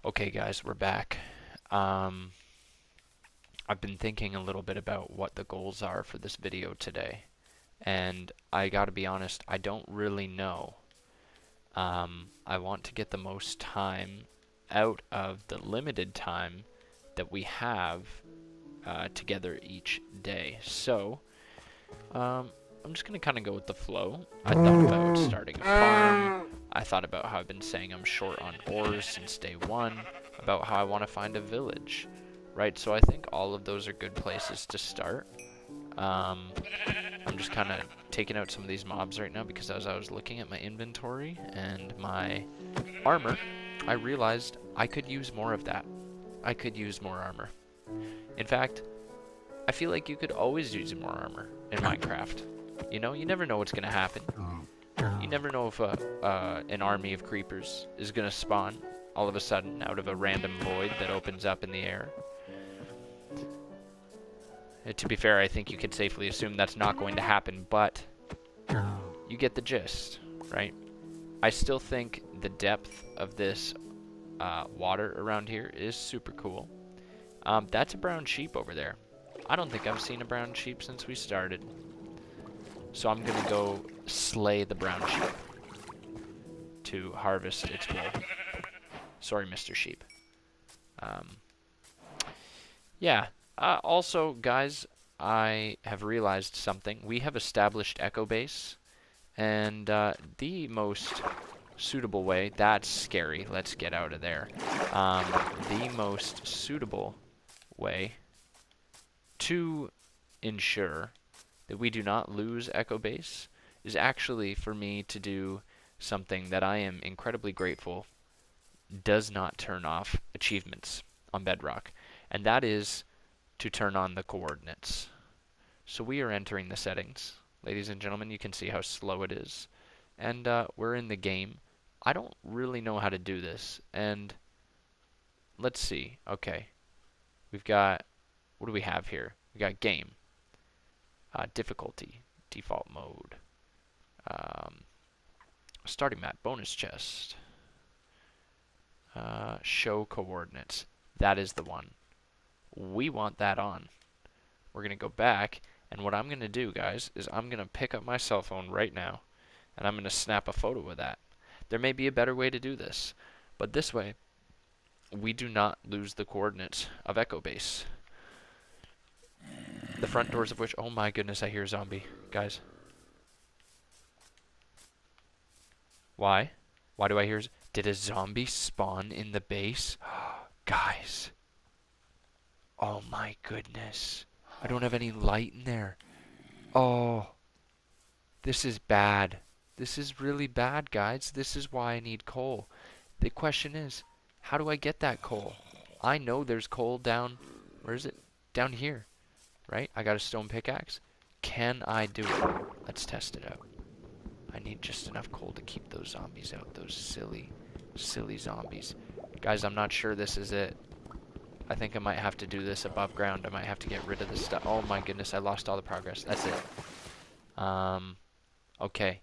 Okay, guys, we're back. Um, I've been thinking a little bit about what the goals are for this video today, and I gotta be honest, I don't really know. I want to get the most time out of the limited time that we have together each day. So, I'm just gonna kind of go with the flow. I thought about starting a farm. I thought about how I've been saying I'm short on ores since day one, about how I want to find a village, right? So I think all of those are good places to start. Um, I'm just kind of taking out some of these mobs right now because as I was looking at my inventory and my armor, I realized I could use more of that. I could use more armor. In fact, I feel like you could always use more armor in Minecraft. You know, you never know what's going to happen. You never know if an army of creepers is going to spawn all of a sudden out of a random void that opens up in the air. To be fair, I think you could safely assume that's not going to happen, but you get the gist, right? I still think the depth of this water around here is super cool. That's a brown sheep over there. I don't think I've seen a brown sheep since we started. So I'm going to go slay the brown sheep to harvest its wool. Sorry, Mr. Sheep. Yeah. Also, guys, I have realized something. We have established Echo Base, and the most suitable way... That's scary. Let's get out of there. The most suitable way to ensure that we do not lose Echo Base is actually for me to do something that I am incredibly grateful does not turn off achievements on Bedrock, and that is to turn on the coordinates. So we are entering the settings. Ladies and gentlemen, you can see how slow it is. And we're in the game. I don't really know how to do this, and let's see. Okay. We've got, what do we have here? We got game. Difficulty, default mode. Starting map, bonus chest. Show coordinates. That is the one. We want that on. We're going to go back, and what I'm going to do, guys, is I'm going to pick up my cell phone right now, and I'm going to snap a photo of that. There may be a better way to do this, but this way, we do not lose the coordinates of Echo Base. The front doors of which, oh my goodness, I hear a zombie. Guys. Why? Why do I hear... Did a zombie spawn in the base? Guys. Oh my goodness. I don't have any light in there. Oh. This is bad. This is really bad, guys. This is why I need coal. The question is, how do I get that coal? I know there's coal down... Where is it? Down here. Right? I got a stone pickaxe. Can I do it? Let's test it out. I need just enough coal to keep those zombies out. Those silly, silly zombies. Guys, I'm not sure this is it. I think I might have to do this above ground. I might have to get rid of this stuff. Oh my goodness, I lost all the progress. That's it. Okay.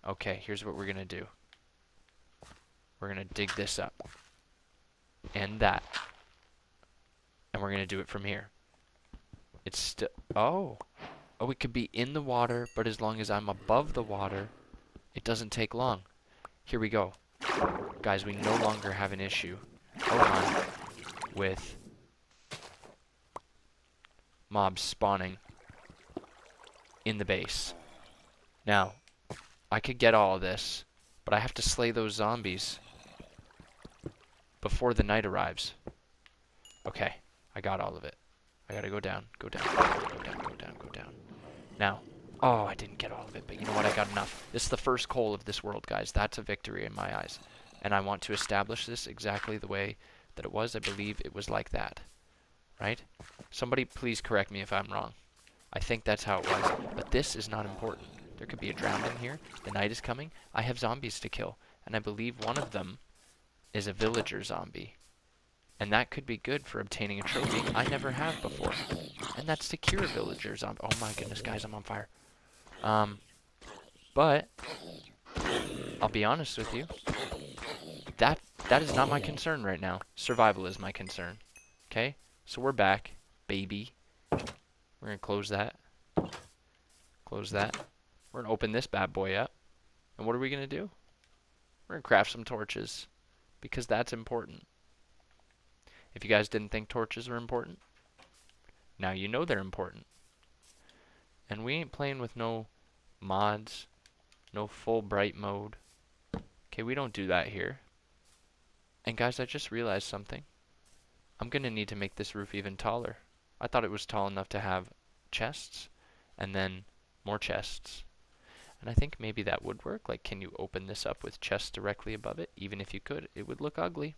Okay, here's what we're gonna do. We're gonna dig this up. And that. And we're gonna do it from here. It's still... Oh! Oh, it could be in the water, but as long as I'm above the water, it doesn't take long. Here we go. Guys, we no longer have an issue. Hold on. With mobs spawning in the base. Now, I could get all of this, but I have to slay those zombies before the night arrives. Okay, I got all of it. I gotta go down, go down, go down, go down, go down. Now, oh, I didn't get all of it, but you know what? I got enough. This is the first coal of this world, guys. That's a victory in my eyes. And I want to establish this exactly the way that it was. I believe it was like that. Right? Somebody please correct me if I'm wrong. I think that's how it was. But this is not important. There could be a drowned in here. The night is coming. I have zombies to kill. And I believe one of them is a villager zombie. And that could be good for obtaining a trophy I never have before. And that's to cure a villager zombie. Oh my goodness, guys, I'm on fire. But I'll be honest with you. That That is not my concern right now. Survival is my concern. Okay? So we're back, baby. We're going to close that. Close that. We're going to open this bad boy up. And what are we going to do? We're going to craft some torches. Because that's important. If you guys didn't think torches were important, now you know they're important. And we ain't playing with no mods, no full bright mode. Okay, we don't do that here. And guys, I just realized something. I'm going to need to make this roof even taller. I thought it was tall enough to have chests, and then more chests. And I think maybe that would work. Like, can you open this up with chests directly above it? Even if you could, it would look ugly.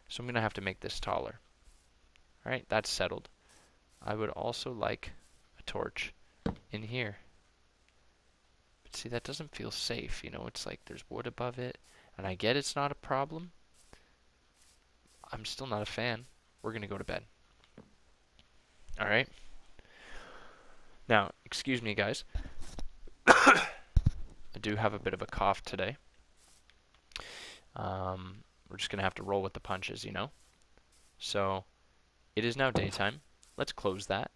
So I'm going to have to make this taller. Alright, that's settled. I would also like a torch in here. But see, that doesn't feel safe. You know, it's like there's wood above it. And I get it's not a problem. I'm still not a fan. We're going to go to bed. Alright? Now, excuse me, guys. I do have a bit of a cough today. We're just going to have to roll with the punches, you know? So, it is now daytime. Let's close that.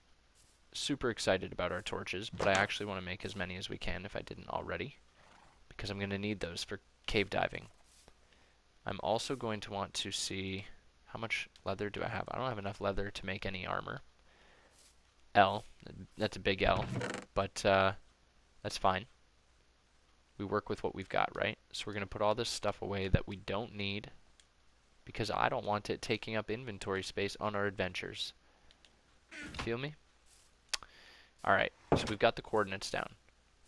Super excited about our torches, but I actually want to make as many as we can if I didn't already, because I'm going to need those for cave diving. I'm also going to want to see how much leather do I have. I don't have enough leather to make any armor. L. That's a big L, but that's fine. We work with what we've got, right? So we're going to put all this stuff away that we don't need, because I don't want it taking up inventory space on our adventures. Feel me? Alright, so we've got the coordinates down.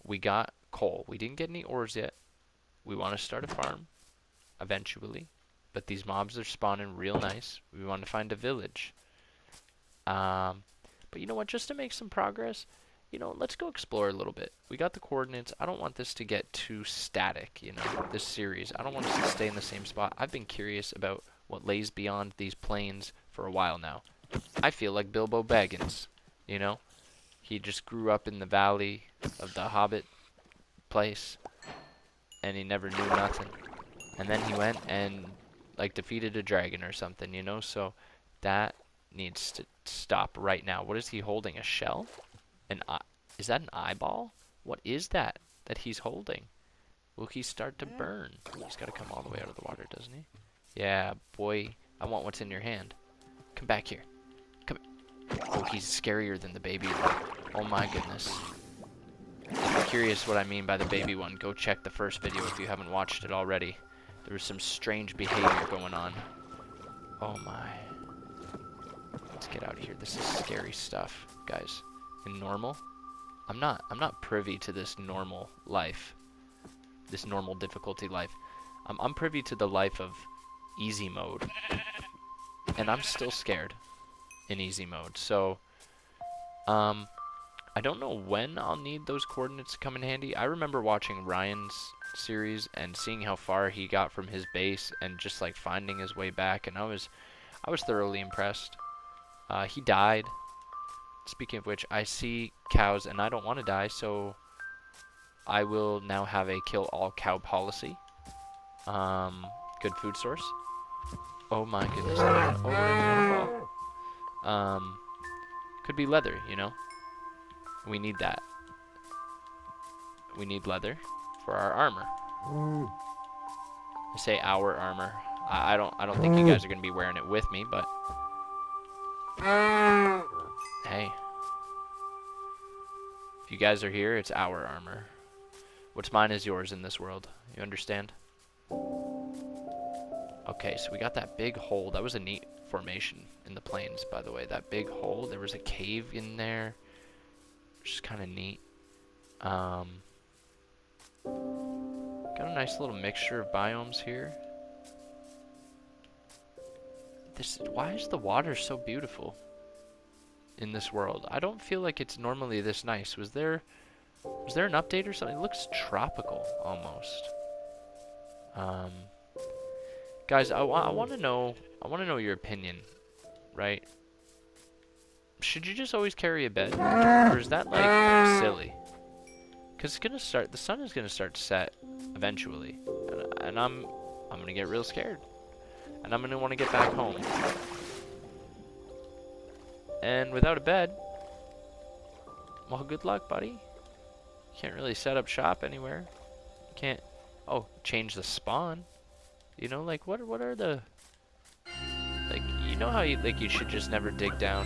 We got coal. We didn't get any ores yet. We want to start a farm, eventually. But these mobs are spawning real nice. We want to find a village. But you know what? Just to make some progress, you know, let's go explore a little bit. We got the coordinates. I don't want this to get too static, you know, this series. I don't want us to stay in the same spot. I've been curious about what lays beyond these plains for a while now. I feel like Bilbo Baggins, you know? He just grew up in the valley of the Hobbit place, and he never knew nothing. And then he went and, like, defeated a dragon or something, you know? So that needs to stop right now. What is he holding? A shell? Is that an eyeball? What is that he's holding? Will he start to burn? He's got to come all the way out of the water, doesn't he? Yeah, boy. I want what's in your hand. Come back here. Come here. Oh, he's scarier than the baby one. Oh my goodness. If you're curious what I mean by the baby one, go check the first video if you haven't watched it already. There was some strange behavior going on. Oh my. Let's get out of here. This is scary stuff, guys. In normal, I'm not privy to this normal life. This normal difficulty life. I'm privy to the life of easy mode. And I'm still scared in easy mode. So, I don't know when I'll need those coordinates to come in handy. I remember watching Ryan's series and seeing how far he got from his base and just like finding his way back, and I was thoroughly impressed. He died. Speaking of which, I see cows and I don't want to die, so I will now have a kill all cow policy. Good food source. Oh my goodness. Oh, what a waterfall. Could be leather, you know? We need that. We need leather for our armor. I say our armor. I don't think you guys are gonna be wearing it with me, but hey. If you guys are here, it's our armor. What's mine is yours in this world. You understand? Okay, so we got that big hole. That was a neat formation in the plains, by the way. That big hole, there was a cave in there, which is kind of neat. Got a nice little mixture of biomes here. Why is the water so beautiful in this world? I don't feel like it's normally this nice. Was there an update or something? It looks tropical almost. Guys, I want to know your opinion, right? Should you just always carry a bed, or is that like silly? Because the sun is gonna start to set eventually, and I'm gonna get real scared. And I'm going to want to get back home. And without a bed, well, good luck, buddy. Can't really set up shop anywhere. Can't, oh, change the spawn. You know, like, what are the, like, you know how you, like, you should just never dig down.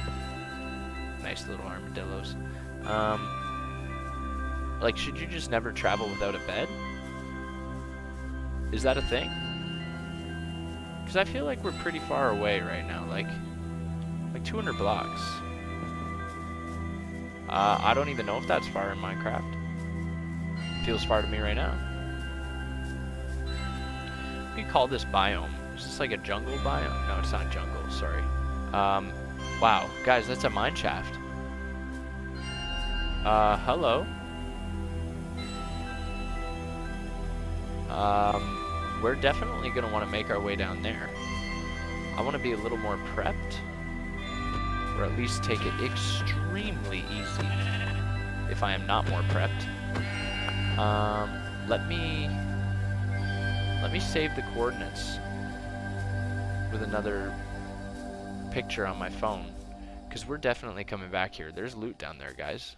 Nice little armadillos. Like, should you just never travel without a bed? Is that a thing? Because I feel like we're pretty far away right now, like 200 blocks. I don't even know if that's far in Minecraft. Feels far to me right now. What do you call this biome? Is this like a jungle biome? No, it's not jungle, sorry. Wow, guys, that's a mine shaft. Hello. We're definitely gonna want to make our way down there. I want to be a little more prepped, or at least take it extremely easy if I am not more prepped. Let me save the coordinates with another picture on my phone, because we're definitely coming back here. There's loot down there, guys.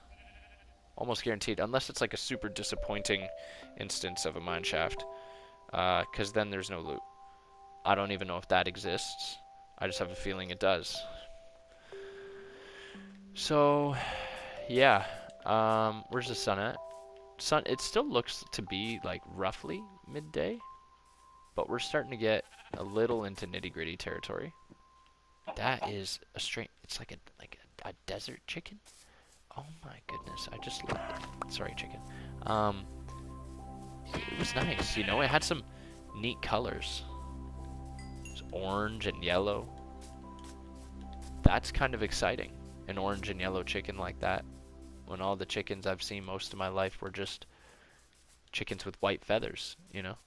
Almost guaranteed, unless it's like a super disappointing instance of a mine shaft, because then there's no loot. I don't even know if that exists. I just have a feeling it does. So, yeah. Where's the sun at? Sun. It still looks to be like roughly midday, but we're starting to get a little into nitty-gritty territory. That is a strange. It's like a desert chicken. Oh my goodness! I just sorry, chicken. It was nice. You know, it had some neat colors. It was orange and yellow. That's kind of exciting. An orange and yellow chicken like that, when all the chickens I've seen most of my life were just chickens with white feathers, you know?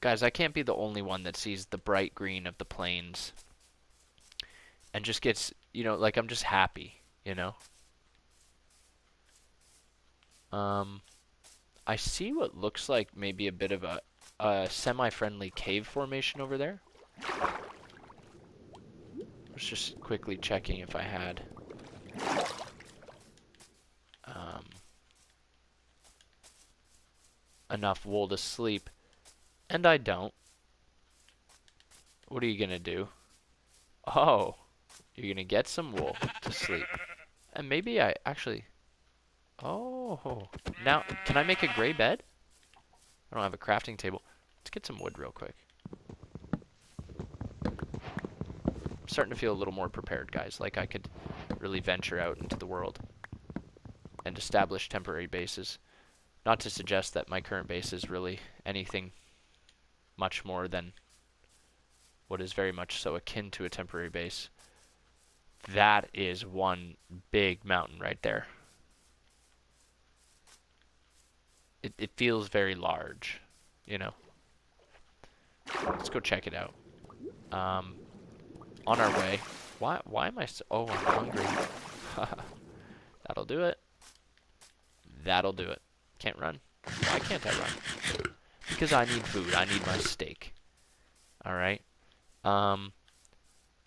Guys, I can't be the only one that sees the bright green of the plains and just gets, you know, like, I'm just happy, you know? I see what looks like maybe a bit of a semi-friendly cave formation over there. I was just quickly checking if I had enough wool to sleep, and I don't. What are you gonna do? Oh, you're gonna get some wool to sleep. And maybe I actually... Oh, now, can I make a gray bed? I don't have a crafting table. Let's get some wood real quick. I'm starting to feel a little more prepared, guys. Like I could really venture out into the world and establish temporary bases. Not to suggest that my current base is really anything much more than what is very much so akin to a temporary base. That is one big mountain right there. It feels very large, you know. Let's go check it out. On our way. Why am I so... Oh, I'm hungry. That'll do it. That'll do it. Can't run. Why can't I run? Because I need food. I need my steak. Alright. Now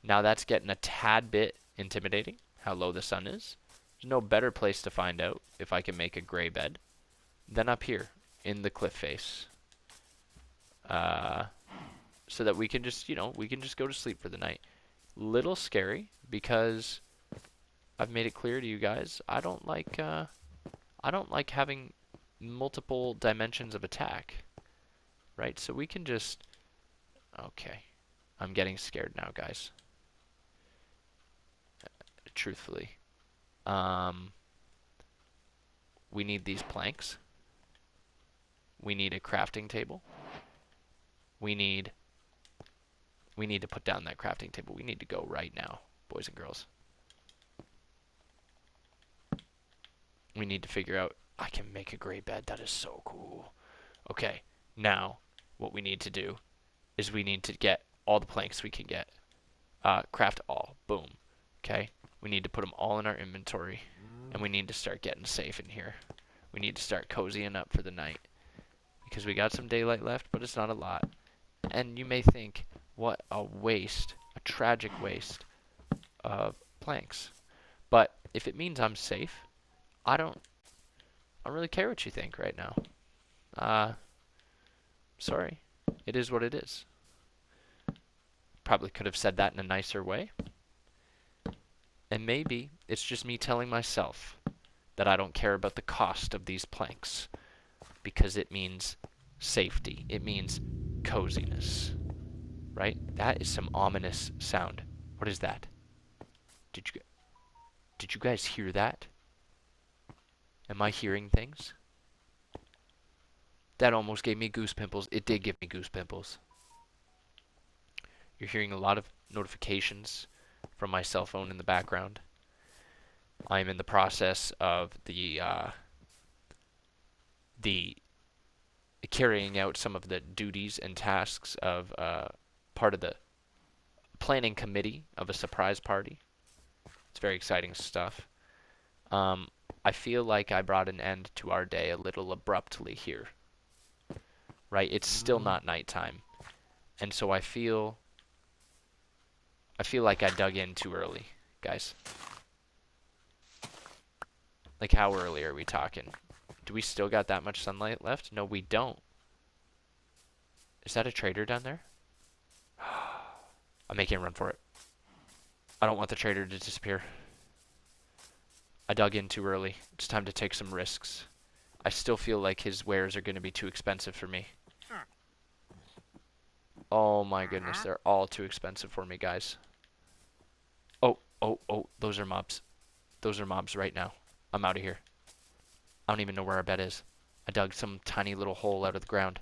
that's getting a tad bit intimidating, how low the sun is. There's no better place to find out if I can make a gray bed than up here in the cliff face. So that we can just, you know, we can just go to sleep for the night. Little scary because I've made it clear to you guys, I don't like having multiple dimensions of attack. Right? So we can just... Okay. I'm getting scared now, guys. Truthfully. We need these planks. We need a crafting table. We need to put down that crafting table. We need to go right now, boys and girls. We need to figure out... I can make a gray bed. That is so cool. Okay, now what we need to do is we need to get all the planks we can get. Craft all. Boom. Okay? We need to put them all in our inventory. And we need to start getting safe in here. We need to start cozying up for the night. because we got some daylight left, but it's not a lot. And you may think, what a waste, a tragic waste of planks. But if it means I'm safe, I don't really care what you think right now. Sorry. It is what it is. Probably could have said that in a nicer way. And maybe it's just me telling myself that I don't care about the cost of these planks because it means safety. It means coziness. Right? That is some ominous sound. What is that? Did you guys hear that? Am I hearing things? That almost gave me goose pimples. It did give me goose pimples. You're hearing a lot of notifications from my cell phone in the background. I'm in the process of the carrying out some of the duties and tasks of part of the planning committee of a surprise party. It's very exciting stuff. I feel like I brought an end to our day a little abruptly here. Right? It's still not nighttime. And so I feel like I dug in too early, guys. Like, how early are we talking? Do we still got that much sunlight left? No, we don't. Is that a trader down there? I'm making a run for it. I don't want the trader to disappear. I dug in too early. It's time to take some risks. I still feel like his wares are going to be too expensive for me. Oh my goodness, they're all too expensive for me, guys. Oh, those are mobs. Those are mobs right now. I'm out of here. I don't even know where our bed is. I dug some tiny little hole out of the ground.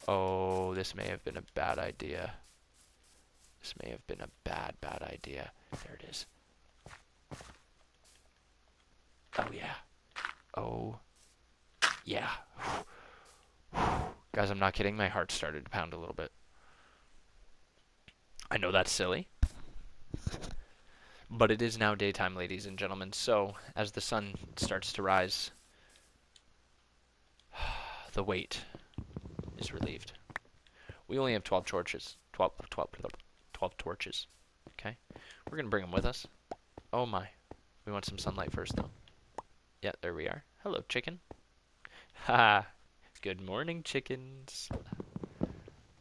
Oh, this may have been a bad idea. This may have been a bad idea. There it is. Oh, yeah. Oh, yeah. Guys, I'm not kidding. My heart started to pound a little bit. I know that's silly. But it is now daytime, ladies and gentlemen. So, as the sun starts to rise, the weight is relieved. We only have 12 torches. 12 torches. Okay? We're going to bring them with us. Oh my. We want some sunlight first, though. Yeah, there we are. Hello, chicken. Ha! Good morning, chickens.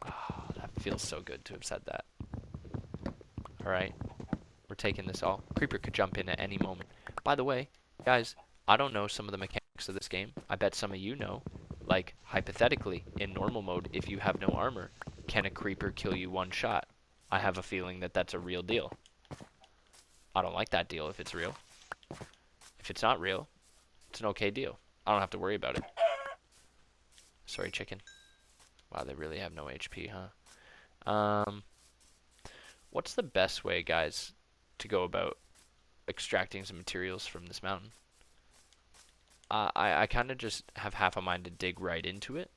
Oh, that feels so good to have said that. Alright. We're taking this all. Creeper could jump in at any moment. By the way, guys, I don't know some of the mechanics of this game. I bet some of you know. Like, hypothetically, in normal mode, if you have no armor, can a creeper kill you one shot? I have a feeling that that's a real deal. I don't like that deal if it's real. If it's not real, it's an okay deal. I don't have to worry about it. Sorry, chicken. Wow, they really have no HP, huh? What's the best way, guys, to go about extracting some materials from this mountain? I kind of just have half a mind to dig right into it.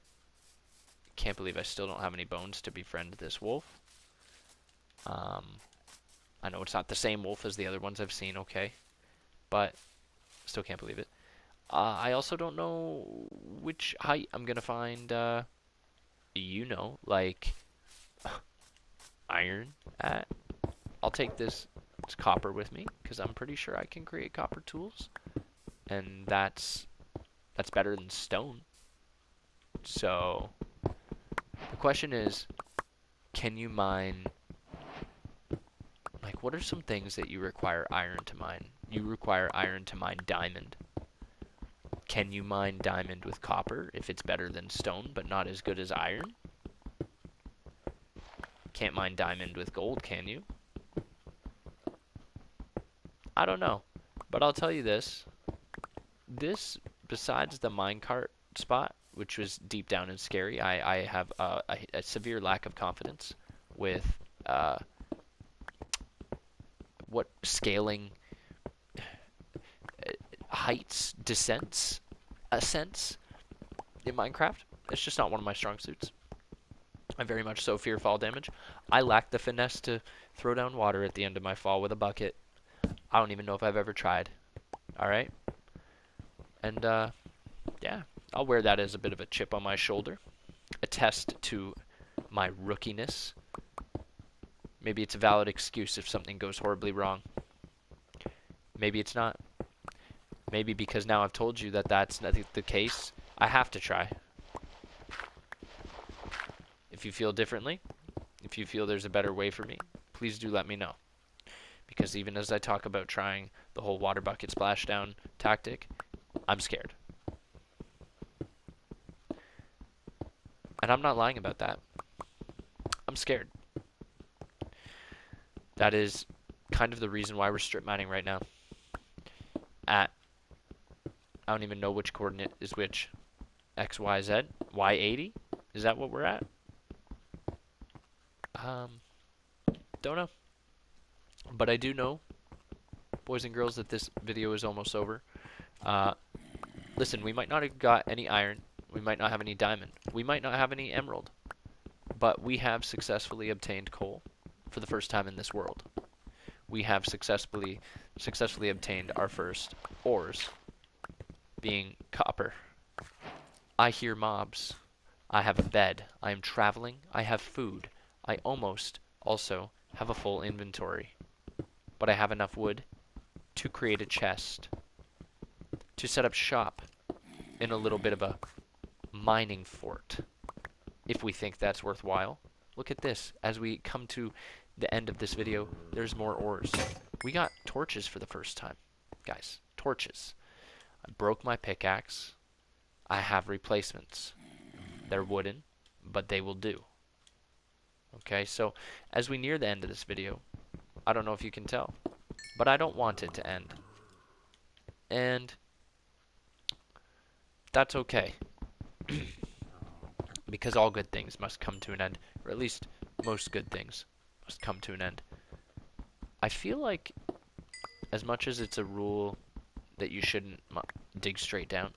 Can't believe I still don't have any bones to befriend this wolf. I know it's not the same wolf as the other ones I've seen, okay? But still can't believe it. I also don't know which height I'm going to find, like iron at. I'll take this copper with me because I'm pretty sure I can create copper tools. And that's better than stone. So the question is, can you mine, like, what are some things that you require iron to mine? You require iron to mine diamond. Can you mine diamond with copper if it's better than stone but not as good as iron? Can't mine diamond with gold, can you? I don't know. But I'll tell you this. This, besides the minecart spot, which was deep down and scary, I have a severe lack of confidence with what scaling heights, descents, ascents in Minecraft. It's just not one of my strong suits. I very much so fear fall damage. I lack the finesse to throw down water at the end of my fall with a bucket. I don't even know if I've ever tried. Alright? And, yeah. I'll wear that as a bit of a chip on my shoulder, a test to my rookiness. Maybe it's a valid excuse if something goes horribly wrong. Maybe it's not. Maybe because now I've told you that that's not the case, I have to try. If you feel differently, if you feel there's a better way for me, please do let me know. Because even as I talk about trying the whole water bucket splashdown tactic, I'm scared. And I'm not lying about that. I'm scared. That is kind of the reason why we're strip mining right now. At, I don't even know which coordinate is which. X, Y, Z? Y80? Is that what we're at? Don't know. But I do know, boys and girls, that this video is almost over. Listen, we might not have got any iron. We might not have any diamond. We might not have any emerald. But we have successfully obtained coal for the first time in this world. We have successfully obtained our first ores, being copper. I hear mobs. I have a bed. I am traveling. I have food. I almost also have a full inventory. But I have enough wood to create a chest, to set up shop in a little bit of a mining fort, if we think that's worthwhile. Look at this. As we come to the end of this video, there's more ores. We got torches for the first time. Guys, torches. I broke my pickaxe. I have replacements. They're wooden, but they will do. Okay, so as we near the end of this video, I don't know if you can tell, but I don't want it to end. And that's okay. Because all good things must come to an end, or at least most good things must come to an end. I feel like, as much as it's a rule that you shouldn't dig straight down,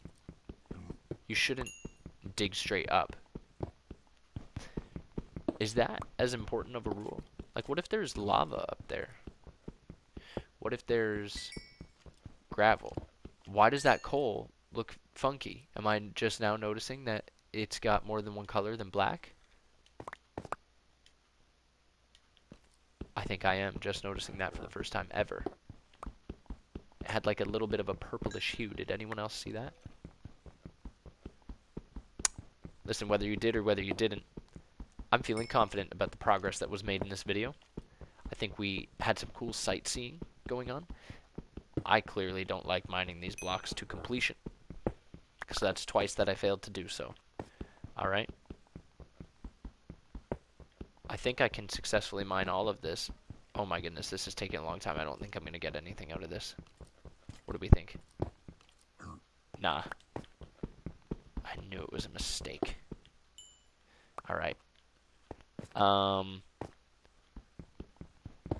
you shouldn't dig straight up. Is that as important of a rule? Like, what if there's lava up there? What if there's gravel? Why does that coal look funky? Am I just now noticing that it's got more than one color than black? I think I am just noticing that for the first time ever. It had like a little bit of a purplish hue. Did anyone else see that? Listen, whether you did or whether you didn't, I'm feeling confident about the progress that was made in this video. I think we had some cool sightseeing going on. I clearly don't like mining these blocks to completion, so that's twice that I failed to do so. Alright. I think I can successfully mine all of this. Oh my goodness, this is taking a long time. I don't think I'm going to get anything out of this. What do we think? Nah. I knew it was a mistake. Alright.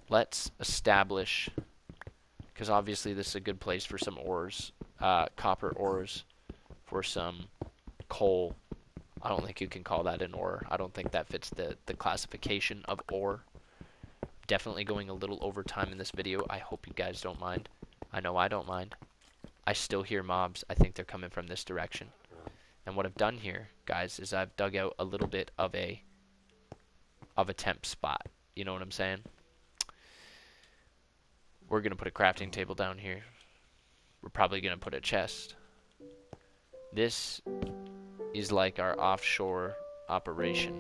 Let's establish, because obviously this is a good place for some ores, copper ores, for some coal. I don't think you can call that an ore. I don't think that fits the classification of ore. Definitely going a little over time in this video. I hope you guys don't mind. I know I don't mind. I still hear mobs. I think they're coming from this direction. And what I've done here, guys, is I've dug out a little bit of a temp spot. You know what I'm saying? We're going to put a crafting table down here. We're probably going to put a chest. This is like our offshore operation.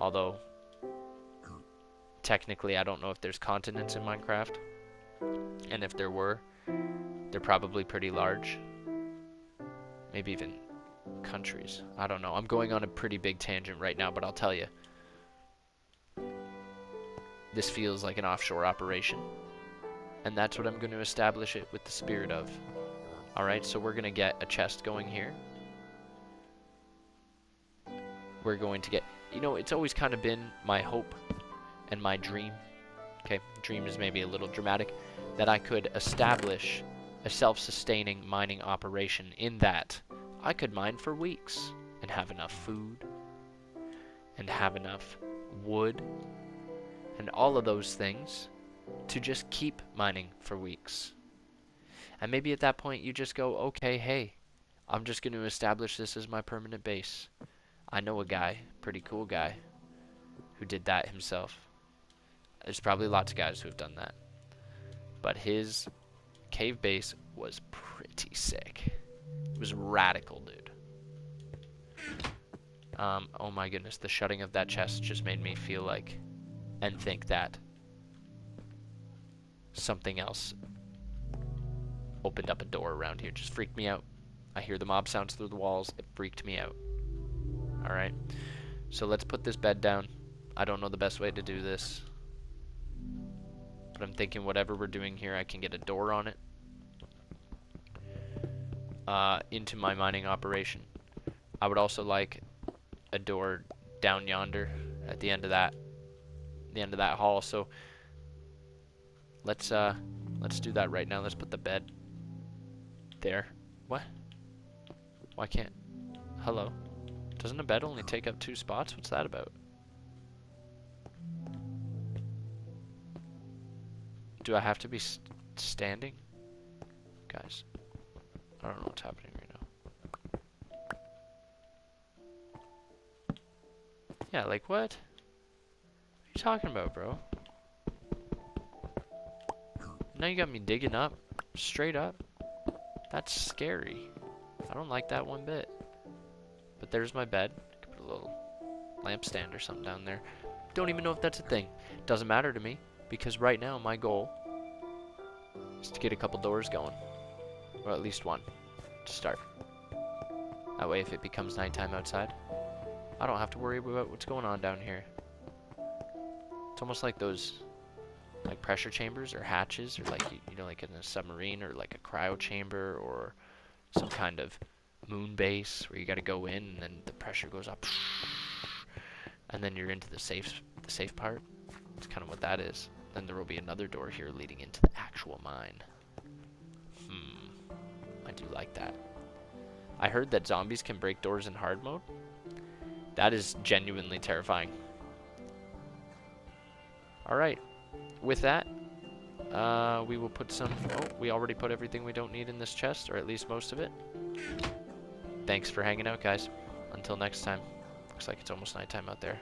Although, technically, I don't know if there's continents in Minecraft. And if there were, they're probably pretty large. Maybe even countries. I don't know. I'm going on a pretty big tangent right now, but I'll tell you. This feels like an offshore operation. And that's what I'm going to establish it with the spirit of. Alright, so we're going to get a chest going here. We're going to get... You know, it's always kind of been my hope and my dream. Okay, dream is maybe a little dramatic. That I could establish a self-sustaining mining operation in that I could mine for weeks and have enough food and have enough wood and all of those things to just keep mining for weeks. And maybe at that point you just go, okay, hey, I'm just going to establish this as my permanent base. I know a guy, pretty cool guy, who did that himself. There's probably lots of guys who have done that. But his cave base was pretty sick. It was radical, dude. Oh my goodness, the shutting of that chest just made me feel like and think that something else opened up a door around here. Just freaked me out. I hear the mob sounds through the walls. It freaked me out. Alright, so let's put this bed down. I don't know the best way to do this, but I'm thinking whatever we're doing here, I can get a door on it into my mining operation. I would also like a door down yonder at the end of that hall. So let's do that right now. Let's put the bed there. What? Why can't? Hello? Doesn't a bed only take up 2 spots? What's that about? Do I have to be standing? Guys, I don't know what's happening right now. Yeah, like what? What are you talking about, bro? Now you got me digging up. Straight up. That's scary. I don't like that one bit. But there's my bed. I could put a little lampstand or something down there. Don't even know if that's a thing. Doesn't matter to me, because right now my goal is to get a couple doors going. Or at least one to start. That way if it becomes nighttime outside, I don't have to worry about what's going on down here. It's almost like those like pressure chambers or hatches, or like you know, like in a submarine, or like a cryo chamber, or some kind of moon base where you got to go in and then the pressure goes up and then you're into the safe part. It's kind of what that is. Then there will be another door here leading into the actual mine. I do like that. I heard that zombies can break doors in hard mode. That is genuinely terrifying. Alright, with that, we will put some... Oh, we already put everything we don't need in this chest, or at least most of it. Thanks for hanging out, guys. Until next time. Looks like it's almost nighttime out there.